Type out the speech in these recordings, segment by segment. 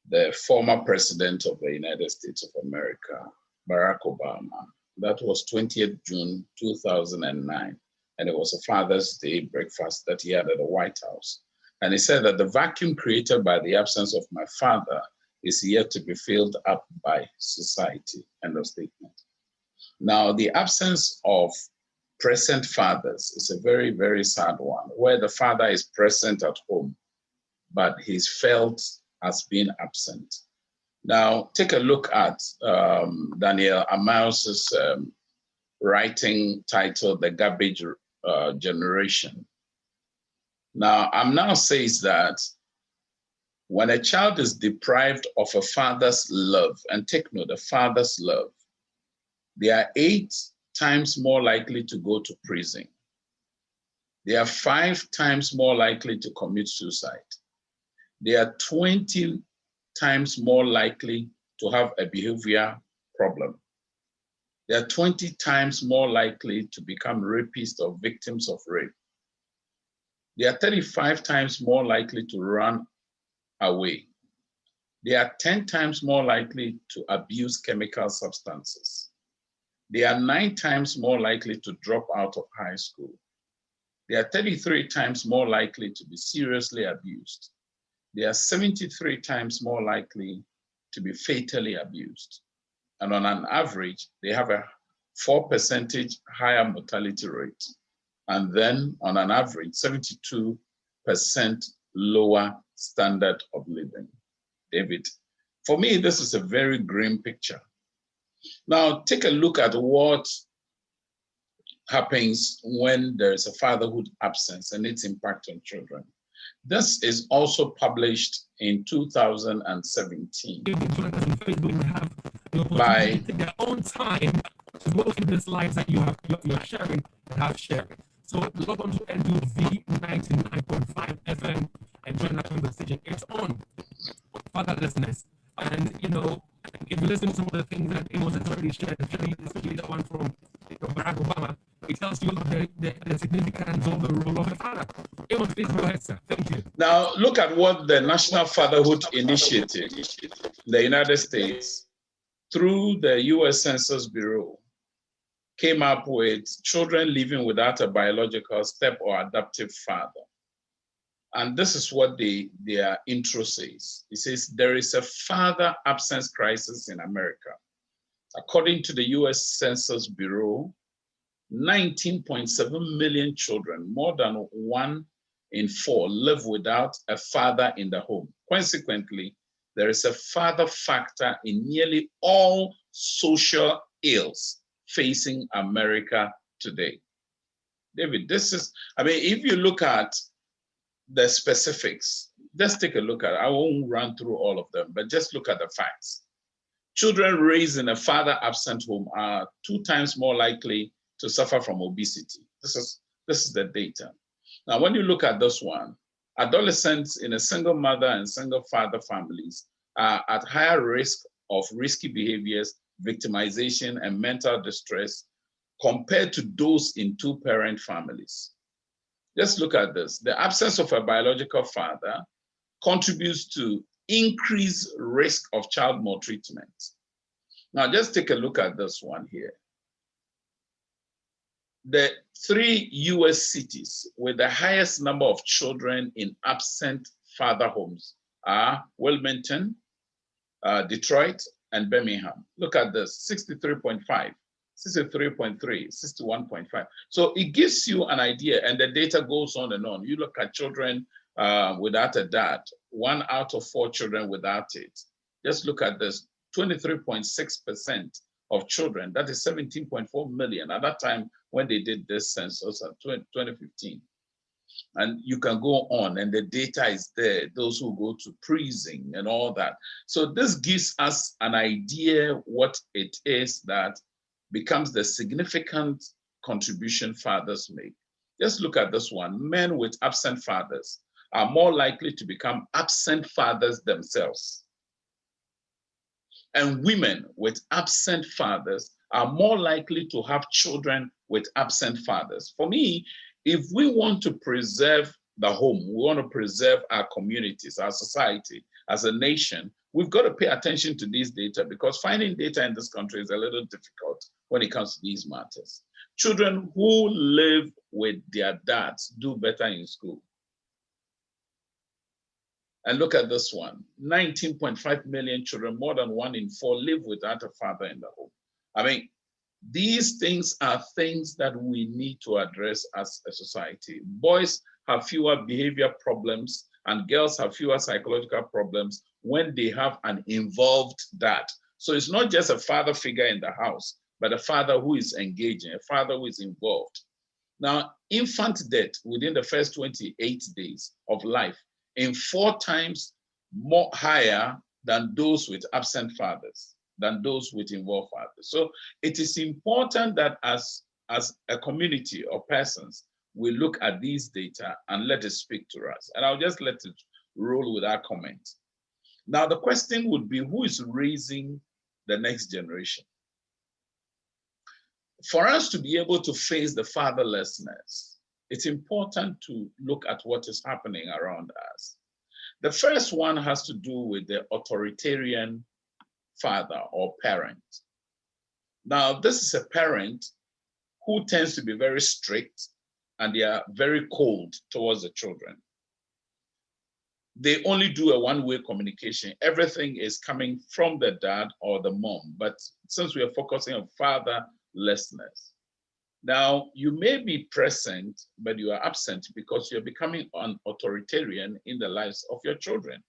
the former president of the United States of America, Barack Obama. That was 20th June 2009. And it was a Father's Day breakfast that he had at the White House. And he said that the vacuum created by the absence of my father is yet to be filled up by society. End of statement. Now, the absence of present fathers is a very, very sad one, where the father is present at home, but he's felt as being absent. Now, take a look at Daniel Amos's writing titled The Garbage Generation. Now, Amna says that when a child is deprived of a father's love, and take note, a father's love, they are 8 times more likely to go to prison. They are 5 times more likely to commit suicide. They are 20 times more likely to have a behavior problem. They are 20 times more likely to become rapists or victims of rape. They are 35 times more likely to run away. They are 10 times more likely to abuse chemical substances. They are 9 times more likely to drop out of high school. They are 33 times more likely to be seriously abused. They are 73 times more likely to be fatally abused. And on an average, they have a 4% higher mortality rate. And then on an average, 72% lower standard of living. David, for me, this is a very grim picture. Now, take a look at what happens when there is a fatherhood absence and its impact on children. This is also published in 2017 by their own time to go through the slides that you're sharing and have shared. So log on to NUV 99.5 FM and join that conversation. It's on fatherlessness. And if you listen to some of the things that Amos has already shared, especially the one from Barack Obama, it tells you the significance of the role of a father. Amos, please go ahead, sir. Thank you. Now, look at what the National Fatherhood Initiative in the United States, through the U.S. Census Bureau, came up with children living without a biological step or adoptive father. And this is what their intro says. It says, there is a father absence crisis in America. According to the U.S. Census Bureau, 19.7 million children, more than 1 in 4, live without a father in the home. Consequently, there is a father factor in nearly all social ills facing America today. David, this is, if you look at the specifics, just take a look at it. I won't run through all of them, but just look at the facts. Children raised in a father-absent home are 2 times more likely to suffer from obesity. This is the data. Now, when you look at this one, adolescents in a single mother and single father families are at higher risk of risky behaviors, victimization, and mental distress compared to those in 2-parent families. Just look at this. The absence of a biological father contributes to increased risk of child maltreatment. Now, just take a look at this one here. The 3 US cities with the highest number of children in absent father homes are Wilmington, Detroit, and Birmingham. Look at this, 63.5, 63.3, 61.5. So it gives you an idea, and the data goes on and on. You look at children without a dad, 1 out of 4 children without it. Just look at this, 23.6% of children, that is 17.4 million at that time when they did this census in 2015. And you can go on, and the data is there, those who go to prison and all that. So this gives us an idea what it is that becomes the significant contribution fathers make. Just look at this one. Men with absent fathers are more likely to become absent fathers themselves. And women with absent fathers are more likely to have children with absent fathers. For me, if we want to preserve the home, we want to preserve our communities, our society, as a nation, we've got to pay attention to these data, because finding data in this country is a little difficult when it comes to these matters. Children who live with their dads do better in school. And look at this one, 19.5 million children, more than 1 in 4, live without a father in the home. I mean, these things are things that we need to address as a society. Boys have fewer behavior problems and girls have fewer psychological problems when they have an involved dad. So it's not just a father figure in the house, but a father who is engaging, a father who is involved. Now, infant death within the first 28 days of life in 4 times more higher than those with absent fathers, than those with involved fathers. So it is important that as a community or persons, we look at these data and let it speak to us. And I'll just let it roll with our comment. Now, the question would be, who is raising the next generation? For us to be able to face the fatherlessness, it's important to look at what is happening around us. The first one has to do with the authoritarian father or parent. Now, this is a parent who tends to be very strict and they are very cold towards the children. They only do a one-way communication. Everything is coming from the dad or the mom. But since we are focusing on fatherlessness, now you may be present, but you are absent because you're becoming an authoritarian in the lives of your children.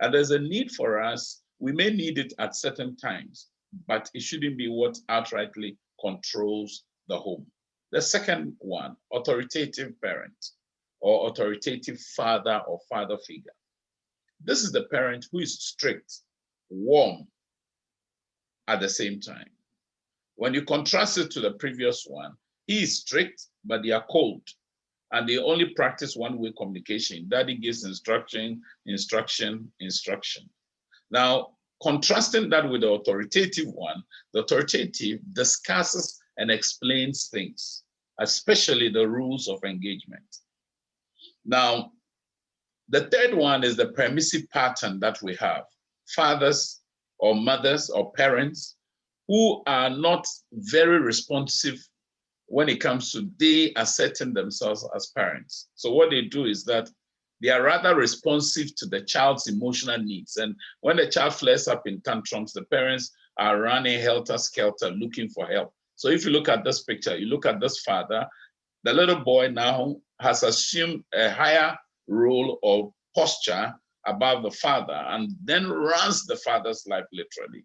And there's a need for us. We may need it at certain times, but it shouldn't be what outrightly controls the home. The second one, authoritative parent or authoritative father or father figure. This is the parent who is strict, warm at the same time. When you contrast it to the previous one, he is strict, but they are cold. And they only practice one-way communication. Daddy gives instruction, instruction, instruction. Now, contrasting that with the authoritative one, the authoritative discusses and explains things, especially the rules of engagement. Now, the third one is the permissive pattern that we have. Fathers or mothers or parents who are not very responsive when it comes to they asserting themselves as parents. So what they do is that they are rather responsive to the child's emotional needs. And when the child flares up in tantrums, the parents are running helter-skelter looking for help. So if you look at this picture, you look at this father, the little boy now has assumed a higher role or posture above the father and then runs the father's life literally.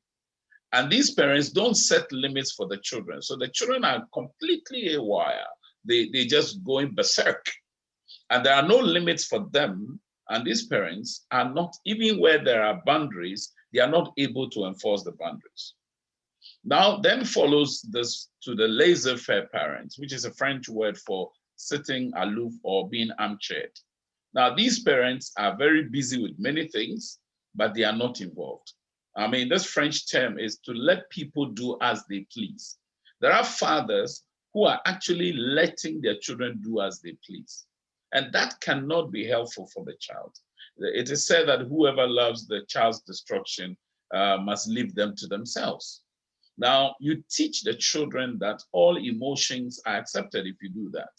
And these parents don't set limits for the children. So the children are completely haywire. They just going berserk. And there are no limits for them. And these parents are not, even where there are boundaries, they are not able to enforce the boundaries. Now, then follows this to the laissez-faire parents, which is a French word for sitting aloof or being armchaired. Now, these parents are very busy with many things, but they are not involved. I mean, this French term is to let people do as they please. There are fathers who are actually letting their children do as they please. And that cannot be helpful for the child. It is said that whoever loves the child's destruction must leave them to themselves. Now, you teach the children that all emotions are accepted if you do that,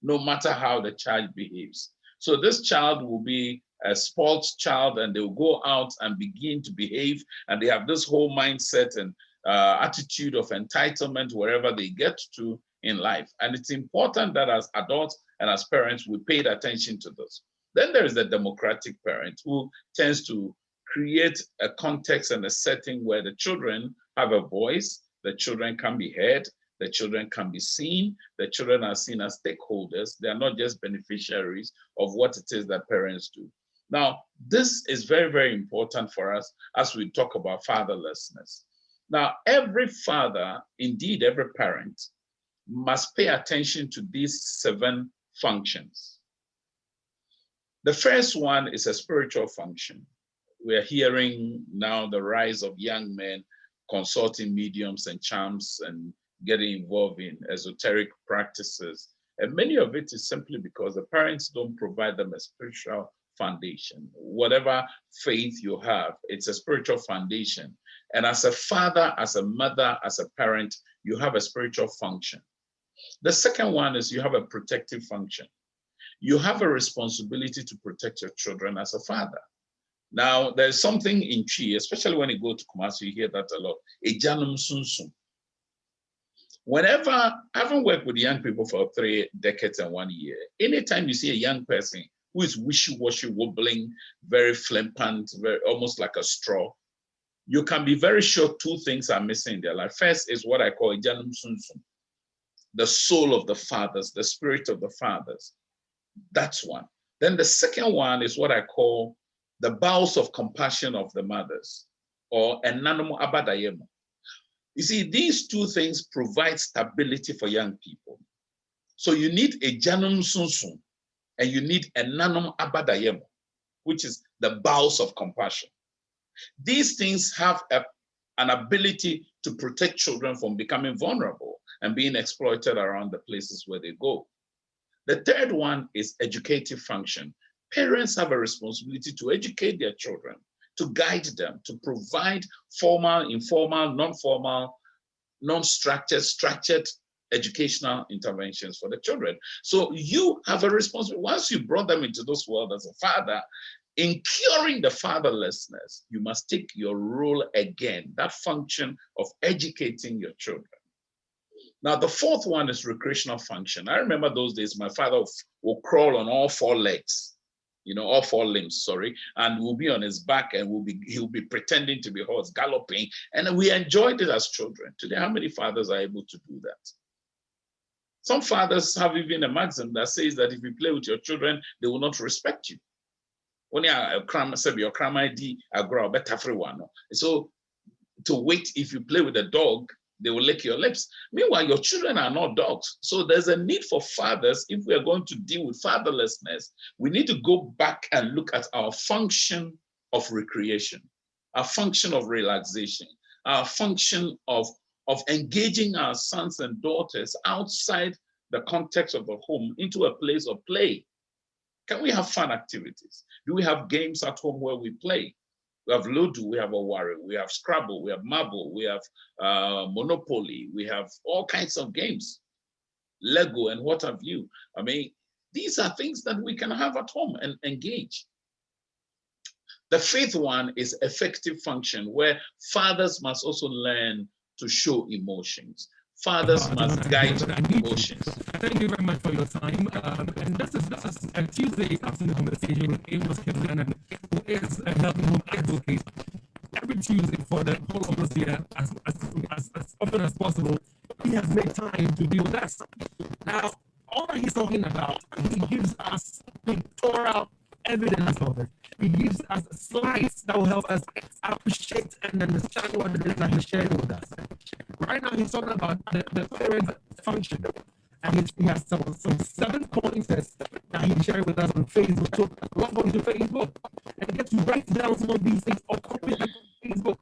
no matter how the child behaves. So this child will be a sports child and they'll go out and begin to behave and they have this whole mindset and attitude of entitlement wherever they get to in life. And it's important that as adults and as parents, we paid attention to this. Then there is the democratic parent who tends to create a context and a setting where the children have a voice, the children can be heard, the children can be seen, the children are seen as stakeholders. They are not just beneficiaries of what it is that parents do. Now, this is very, very important for us as we talk about fatherlessness. Now, every father, indeed every parent, must pay attention to these 7 functions. The first one is a spiritual function. We are hearing now the rise of young men consulting mediums and charms and getting involved in esoteric practices. And many of it is simply because the parents don't provide them a spiritual foundation. Whatever faith you have, it's a spiritual foundation. And as a father, as a mother, as a parent, you have a spiritual function. The second one is you have a protective function. You have a responsibility to protect your children as a father. Now, there's something in Chi, especially when you go to Kumasi, you hear that a lot. Ejanum sunsum. Whenever, I haven't worked with young people for 3 decades and 1 year, anytime you see a young person who is wishy-washy, wobbling, very flippant, very, almost like a straw, you can be very sure 2 things are missing in their life. First is what I call Ejanum sunsum, the soul of the fathers, the spirit of the fathers. That's one. Then the second one is what I call the bowels of compassion of the mothers, or enanum abadayemo. You see, these 2 things provide stability for young people. So you need a janum sunsum, and you need enanum abadayemo, which is the bowels of compassion. These things have an ability to protect children from becoming vulnerable and being exploited around the places where they go. The third one is educative function. Parents have a responsibility to educate their children, to guide them, to provide formal, informal, non-formal, non-structured, structured educational interventions for the children. So you have a responsibility. Once you brought them into this world as a father, in curing the fatherlessness, you must take your role again, that function of educating your children. Now, the fourth one is recreational function. I remember those days, my father will crawl on all 4 legs, all 4 limbs, sorry, and will be on his back, and he'll be pretending to be horse, galloping, and we enjoyed it as children. Today, how many fathers are able to do that? Some fathers have even a maxim that says that if you play with your children, they will not respect you. When you are your crime ID, I grow better everyone. So to wait, if you play with a dog, they will lick your lips. Meanwhile, your children are not dogs. So there's a need for fathers. If we are going to deal with fatherlessness, we need to go back and look at our function of recreation, our function of relaxation, our function of engaging our sons and daughters outside the context of the home into a place of play. Can we have fun activities? Do we have games at home where we play? We have Ludo, we have Awari, we have Scrabble, we have Marble, we have Monopoly, we have all kinds of games, Lego and what have you. I mean, these are things that we can have at home and engage. The fifth one is effective function, where fathers must also learn to show emotions. Fathers must guide emotions. Thank you very much for your time. And this is a Tuesday afternoon conversation with AMOS KEVIN-ANNAN, who is a healthy home advocate. Every Tuesday for the whole of this year, as often as possible, he has made time to be with us. Now, all that he's talking about, he gives us pictorial evidence of it. He gives us slides that will help us appreciate and understand what it is that he's sharing with us. Right now, he's talking about the parent function. And he has some 7 pointers that he's sharing with us on Facebook. So log on to Facebook and get to write down some of these things or copy them on Facebook.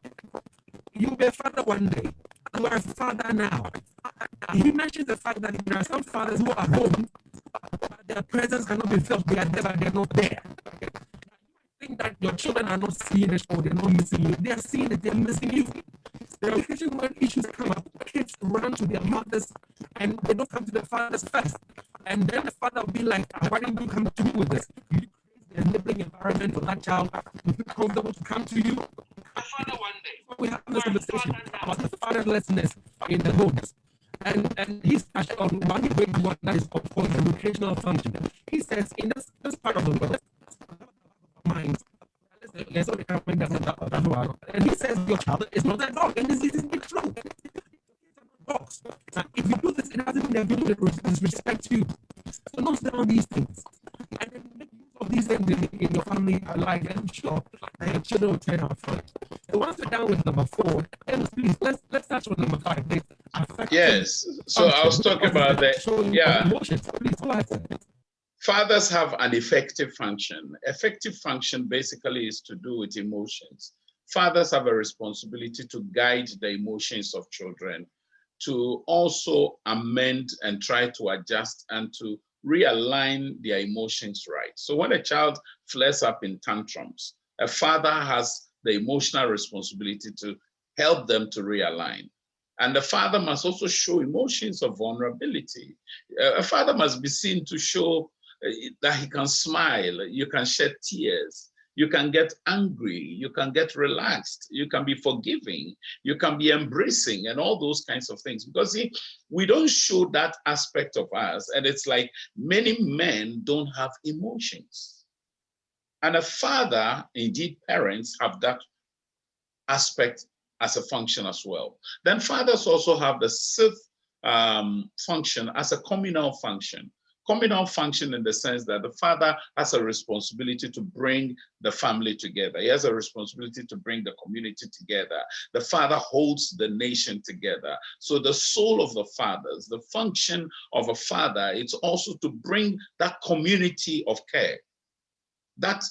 You'll be a father one day. You are a father now. He mentions the fact that there are some fathers who are home, but their presence cannot be felt. They are there, but they're not there. Think that your children are not seeing it or they're not missing you. They are seeing it, they're missing you. There are occasions when issues come up, kids run to their mothers and they don't come to the fathers first. And then the father will be like, why didn't you come to me with this? You create the enabling environment for that child to be comfortable to come to you. Father one day. We have this conversation about the fatherlessness in the homes. And he's touched on one big one that is of course the educational function. He says in this part of the world, minds. And he says your child is not a dog, and this is true. Dogs. If you do this, it doesn't mean that people disrespect you. So note down these things. And then make use of these things in your family life, and I'm sure that your children will turn out fine. So once we're done with number 4, please let's touch on number 5. Yes. So I was talking about that. Yeah. Emotions. Please go ahead. Fathers have an effective function. Effective function basically is to do with emotions. Fathers have a responsibility to guide the emotions of children, to also amend and try to adjust and to realign their emotions right. So when a child flares up in tantrums, a father has the emotional responsibility to help them to realign. And the father must also show emotions of vulnerability. A father must be seen to show that he can smile, you can shed tears, you can get angry, you can get relaxed, you can be forgiving, you can be embracing, and all those kinds of things. Because see, we don't show that aspect of us, and it's like many men don't have emotions. And a father, indeed parents, have that aspect as a function as well. Then fathers also have the sixth function as a communal function. Communal function in the sense that the father has a responsibility to bring the family together. He has a responsibility to bring the community together. The father holds the nation together. So the soul of the fathers, the function of a father, it's also to bring that community of care, that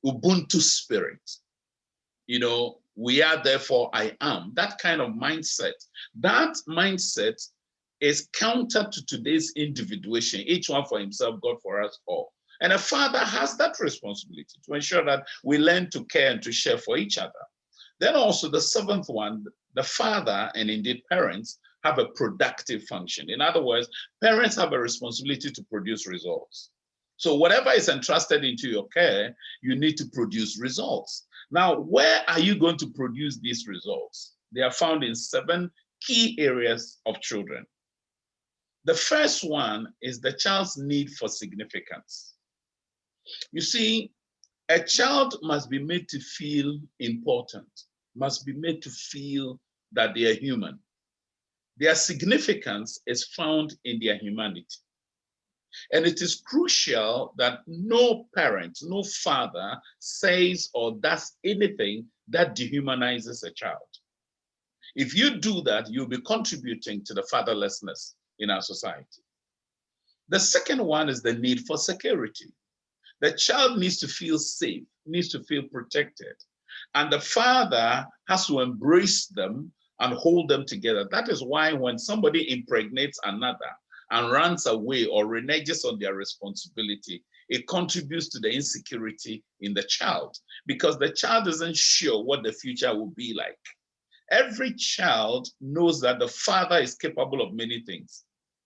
Ubuntu spirit. You know, we are, therefore I am. That kind of mindset. That mindset is counter to today's individuation, each one for himself, God for us all. And a father has that responsibility to ensure that we learn to care and to share for each other. Then also the seventh one, the father and indeed parents have a productive function. In other words, parents have a responsibility to produce results. So whatever is entrusted into your care, you need to produce results. Now, where are you going to produce these results? They are found in 7 key areas of children. The first one is the child's need for significance. You see, a child must be made to feel important, must be made to feel that they are human. Their significance is found in their humanity. And it is crucial that no parent, no father says or does anything that dehumanizes a child. If you do that, you'll be contributing to the fatherlessness in our society. The second one is the need for security. The child needs to feel safe, needs to feel protected. And the father has to embrace them and hold them together. That is why when somebody impregnates another and runs away or reneges on their responsibility, it contributes to the insecurity in the child because the child isn't sure what the future will be like. Every child knows that the father is capable of many things.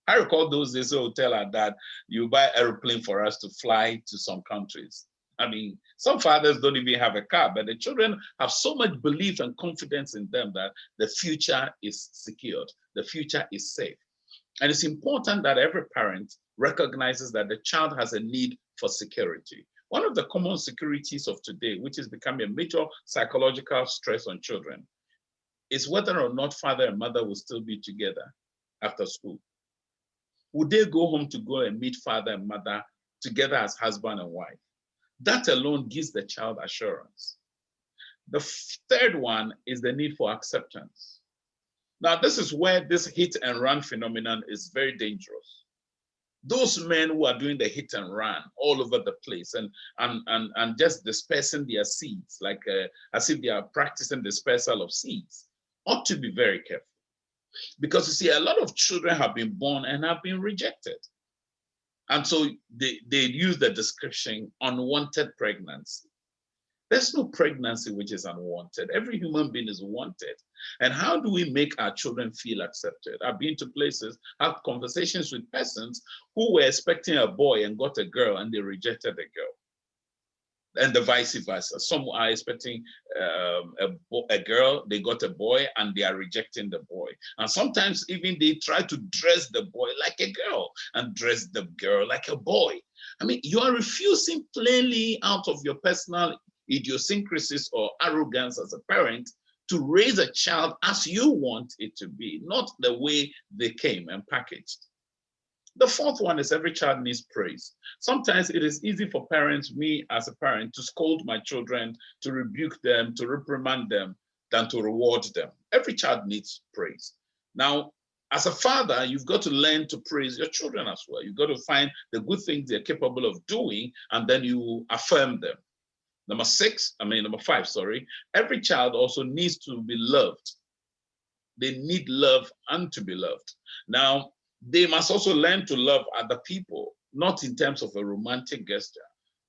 I recall those days I would tell her dad, you buy an airplane for us to fly to some countries. I mean, some fathers don't even have a car, but the children have so much belief and confidence in them that the future is secured, the future is safe. And it's important that every parent recognizes that the child has a need for security. One of the common securities of today, which is becoming a major psychological stress on children, is whether or not father and mother will still be together after school. Would they go home to go and meet father and mother together as husband and wife? That alone gives the child assurance. The third one is the need for acceptance. Now, this is where this hit and run phenomenon is very dangerous. Those men who are doing the hit and run all over the place and just dispersing their seeds, like as if they are practicing dispersal of seeds, ought to be very careful. Because you see, a lot of children have been born and have been rejected. And so they use the description unwanted pregnancy. There's no pregnancy which is unwanted. Every human being is wanted. And how do we make our children feel accepted? I've been to places, had conversations with persons who were expecting a boy and got a girl and they rejected the girl. And the vice versa. Some are expecting a girl, they got a boy, and they are rejecting the boy. And sometimes even they try to dress the boy like a girl and dress the girl like a boy. I mean, you are refusing plainly out of your personal idiosyncrasies or arrogance as a parent to raise a child as you want it to be, not the way they came and packaged. The fourth one is every child needs praise. Sometimes it is easy for parents, me as a parent, to scold my children, to rebuke them, to reprimand them, than to reward them. Every child needs praise. Now, as a father, you've got to learn to praise your children as well. You've got to find the good things they're capable of doing, and then you affirm them. Number 5, sorry. Every child also needs to be loved. They need love and to be loved. Now, they must also learn to love other people. not in terms of a romantic gesture,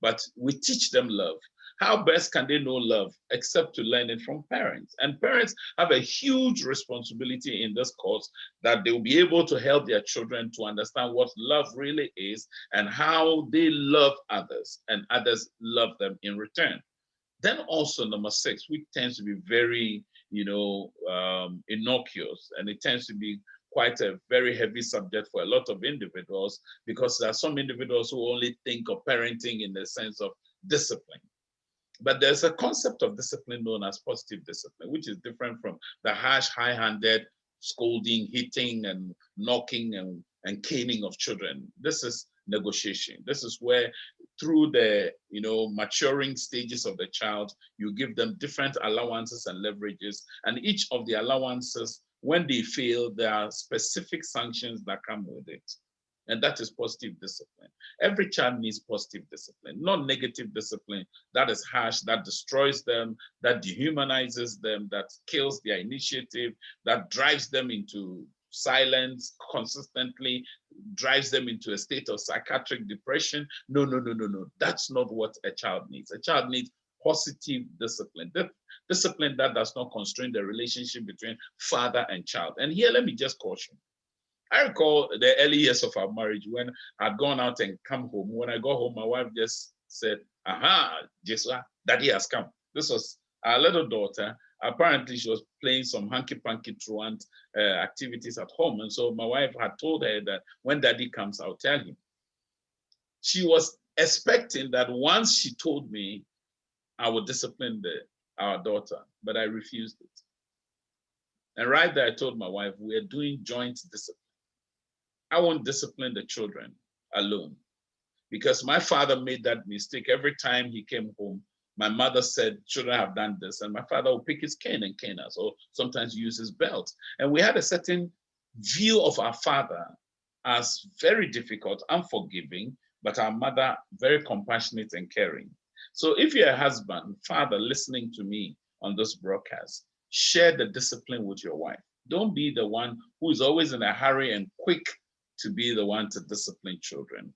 but we teach them love. How best can they know love except to learn it from parents? And parents have a huge responsibility in this course, that they will be able to help their children to understand what love really is and how they love others and others love them in return. Then also number 6, which tends to be very, innocuous, and it tends to be quite a very heavy subject for a lot of individuals, because there are some individuals who only think of parenting in the sense of discipline. But there's a concept of discipline known as positive discipline, which is different from the harsh, high-handed scolding, hitting, and knocking and caning of children. This is negotiation. This is where, through the maturing stages of the child, you give them different allowances and leverages, and each of the allowances, when they fail, there are specific sanctions that come with it. And that is positive discipline. Every child needs positive discipline, not negative discipline that is harsh, that destroys them, that dehumanizes them, that kills their initiative, that drives them into silence consistently, drives them into a state of psychiatric depression. No. That's not what a child needs. A child needs positive discipline. Discipline that does not constrain the relationship between father and child. And here, let me just caution. I recall the early years of our marriage when I'd gone out and come home. When I got home, my wife just said, "Aha, Jesua, daddy has come." This was our little daughter. Apparently, she was playing some hanky-panky truant activities at home. And so my wife had told her that when daddy comes, I'll tell him. She was expecting that once she told me, I would discipline our daughter, but I refused it. And right there, I told my wife, we are doing joint discipline. I won't discipline the children alone, because my father made that mistake. Every time he came home, my mother said, children have done this, and my father would pick his cane and cane us, or sometimes use his belt. And we had a certain view of our father as very difficult, unforgiving, but our mother very compassionate and caring. So if you're a husband, father, listening to me on this broadcast, share the discipline with your wife. Don't be the one who is always in a hurry and quick to be the one to discipline children.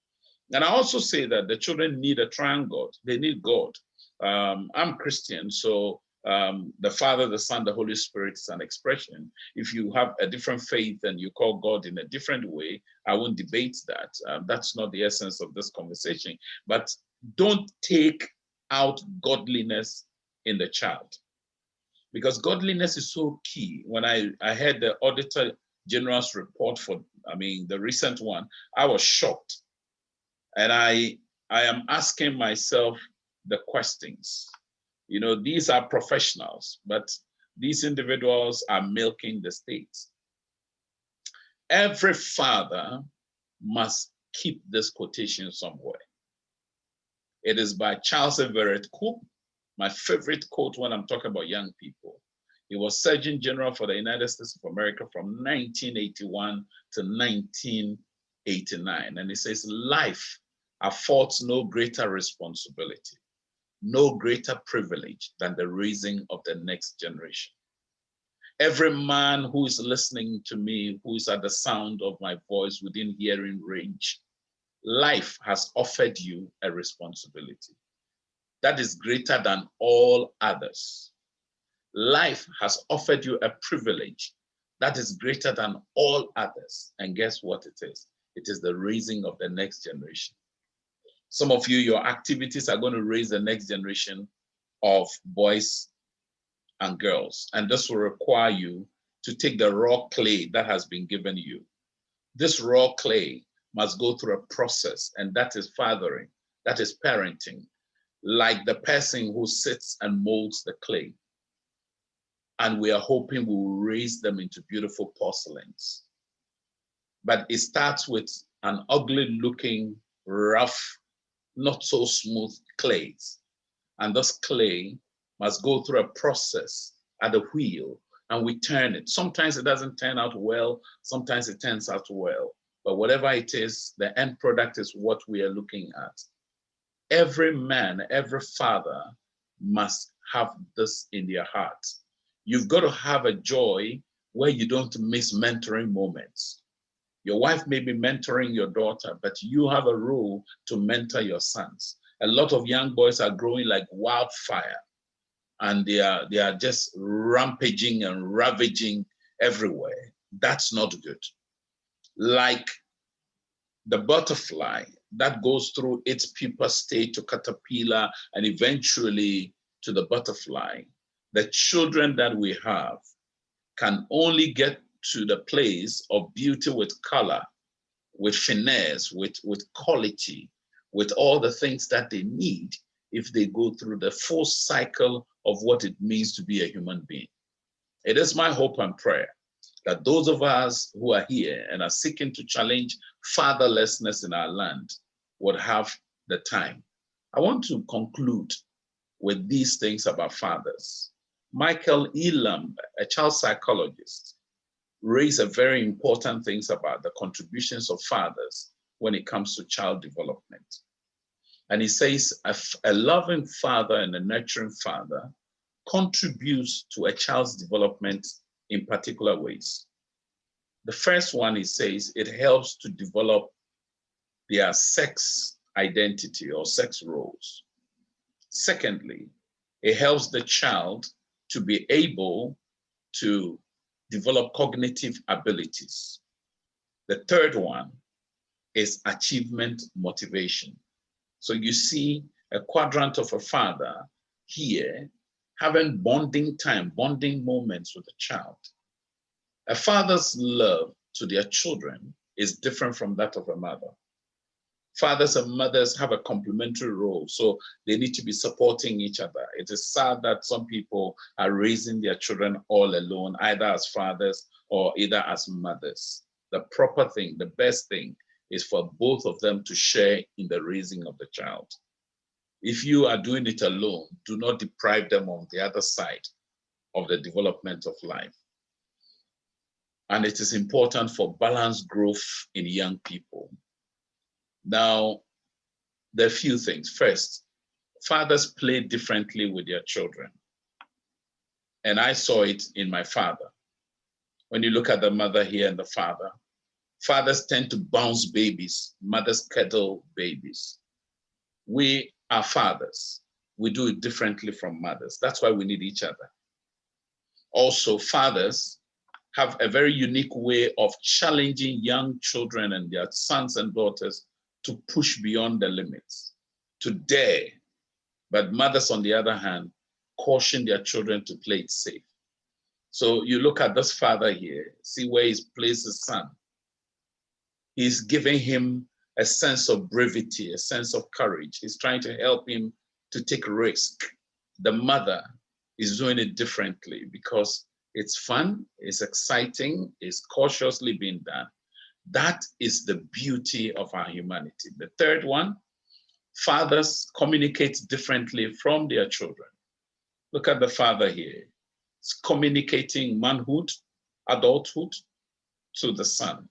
And I also say that the children need a triangle. They need God. I'm Christian, so the Father, the Son, the Holy Spirit is an expression. If you have a different faith and you call God in a different way, I won't debate that. That's not the essence of this conversation. But don't take out godliness in the child, because godliness is so key. When I heard the Auditor General's report for, the recent one, I was shocked. And I am asking myself the questions. These are professionals, but these individuals are milking the state. Every father must keep this quotation somewhere. It is by Charles Everett, Koop, my favorite quote when I'm talking about young people. He was Surgeon General for the United States of America from 1981 to 1989. And he says, life affords no greater responsibility, no greater privilege than the raising of the next generation. Every man who is listening to me, who is at the sound of my voice within hearing range, life has offered you a responsibility that is greater than all others. Life has offered you a privilege that is greater than all others. And guess what it is? It is the raising of the next generation. Some of you, your activities are going to raise the next generation of boys and girls. And this will require you to take the raw clay that has been given you. This raw clay must go through a process, and that is fathering, that is parenting, like the person who sits and molds the clay. And we are hoping we will raise them into beautiful porcelains. But it starts with an ugly looking, rough, not so smooth clays. And this clay must go through a process at the wheel, and we turn it. Sometimes it doesn't turn out well, sometimes it turns out well. But whatever it is, the end product is what we are looking at. Every man, every father must have this in their heart. You've got to have a joy where you don't miss mentoring moments. Your wife may be mentoring your daughter, but you have a role to mentor your sons. A lot of young boys are growing like wildfire, and they are just rampaging and ravaging everywhere. That's not good. Like the butterfly that goes through its pupa state to caterpillar and eventually to the butterfly, the children that we have can only get to the place of beauty with color, with finesse, with quality, with all the things that they need if they go through the full cycle of what it means to be a human being. It is my hope and prayer that those of us who are here and are seeking to challenge fatherlessness in our land would have the time. I want to conclude with these things about fathers. Michael Elam, a child psychologist, raised a very important things about the contributions of fathers when it comes to child development. And he says a loving father and a nurturing father contributes to a child's development in particular ways. The first one, he says, it helps to develop their sex identity or sex roles. Secondly, it helps the child to be able to develop cognitive abilities. The third one is achievement motivation. So you see a quadrant of a father here having bonding time, bonding moments with a child. A father's love to their children is different from that of a mother. Fathers and mothers have a complementary role, so they need to be supporting each other. It is sad that some people are raising their children all alone, either as fathers or either as mothers. The proper thing, the best thing, is for both of them to share in the raising of the child. If you are doing it alone, do not deprive them on the other side of the development of life. And it is important for balanced growth in young people. Now, there are a few things. First, fathers play differently with their children. And I saw it in my father. When you look at the mother here and the father, fathers tend to bounce babies, mothers cuddle babies. We are fathers. We do it differently from mothers. That's why we need each other. Also, fathers have a very unique way of challenging young children and their sons and daughters to push beyond the limits, to dare. But mothers, on the other hand, caution their children to play it safe. So you look at this father here, see where he's placed his son. He's giving him a sense of brevity, a sense of courage. He's trying to help him to take risk. The mother is doing it differently because it's fun, it's exciting, it's cautiously being done. That is the beauty of our humanity. The third one, fathers communicate differently from their children. Look at the father here. He's communicating manhood, adulthood to the son.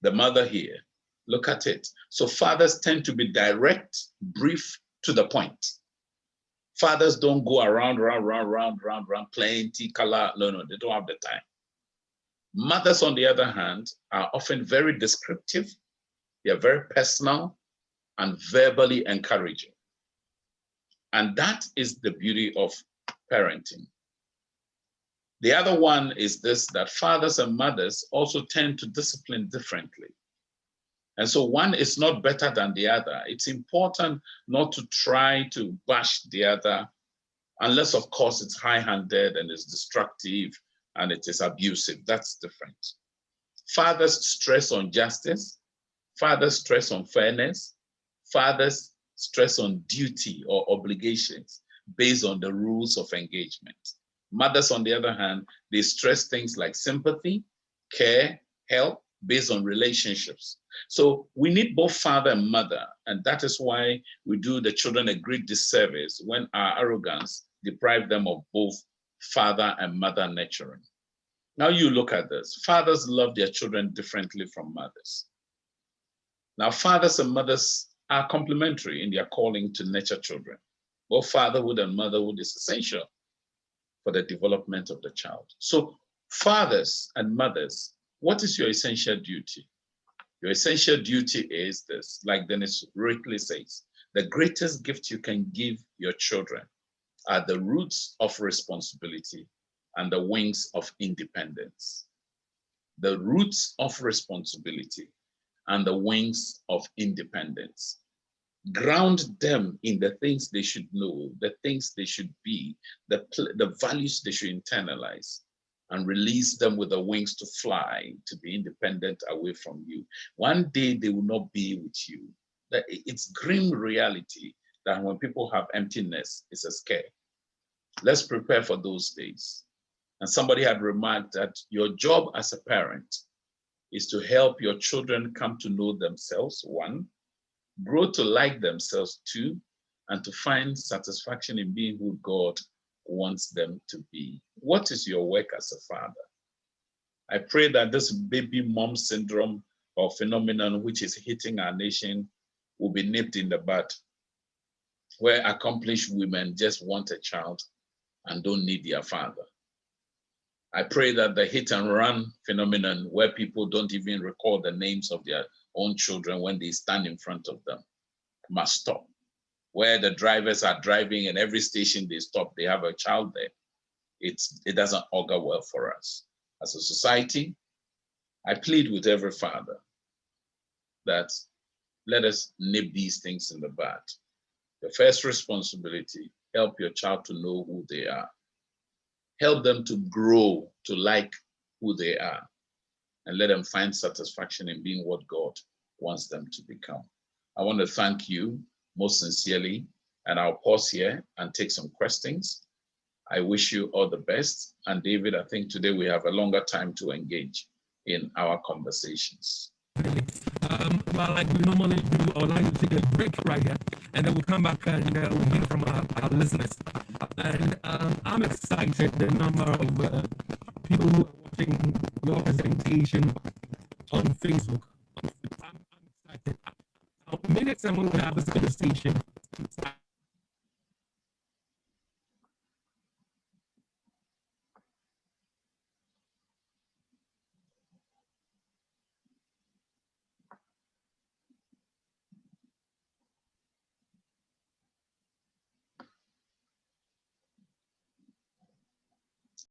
The mother here, look at it. So fathers tend to be direct, brief, to the point. Fathers don't go around, plenty, color. No, they don't have the time. Mothers, on the other hand, are often very descriptive. They are very personal and verbally encouraging. And that is the beauty of parenting. The other one is this, that fathers and mothers also tend to discipline differently. And so one is not better than the other. It's important not to try to bash the other, unless, of course, it's high-handed and it's destructive and it is abusive. That's different. Fathers stress on justice. Fathers stress on fairness. Fathers stress on duty or obligations based on the rules of engagement. Mothers, on the other hand, they stress things like sympathy, care, help, based on relationships. So we need both father and mother, and that is why we do the children a great disservice when our arrogance deprives them of both father and mother nurturing. Now you look at this. Fathers love their children differently from mothers. Now fathers and mothers are complementary in their calling to nurture children. Both fatherhood and motherhood is essential for the development of the child. So fathers and mothers, what is your essential duty? Your essential duty is this, like Dennis rightly says, the greatest gift you can give your children are the roots of responsibility and the wings of independence. The roots of responsibility and the wings of independence. Ground them in the things they should know, the things they should be, the values they should internalize, and release them with the wings to fly, to be independent away from you. One day they will not be with you. It's grim reality that when people have emptiness, it's a scare. Let's prepare for those days. And somebody had remarked that your job as a parent is to help your children come to know themselves, one, grow to like themselves, two, and to find satisfaction in being who God wants them to be. What is your work as a father? I pray that this baby mom syndrome or phenomenon which is hitting our nation will be nipped in the bud, where accomplished women just want a child and don't need their father. I pray that the hit and run phenomenon, where people don't even recall the names of their own children when they stand in front of them, must stop. Where the drivers are driving and every station they stop, they have a child there. It doesn't augur well for us. As a society, I plead with every father that let us nip these things in the bud. The first responsibility, help your child to know who they are. Help them to grow to like who they are, and let them find satisfaction in being what God wants them to become. I want to thank you most sincerely, and I'll pause here and take some questions. I wish you all the best. And David, I think today we have a longer time to engage in our conversations. Well, like we normally do, I would like to take a break right here, and then we'll come back and we'll hear from our listeners. And I'm excited the number of people who are watching your presentation on Facebook. I'm excited. Maybe next time when we have this conversation,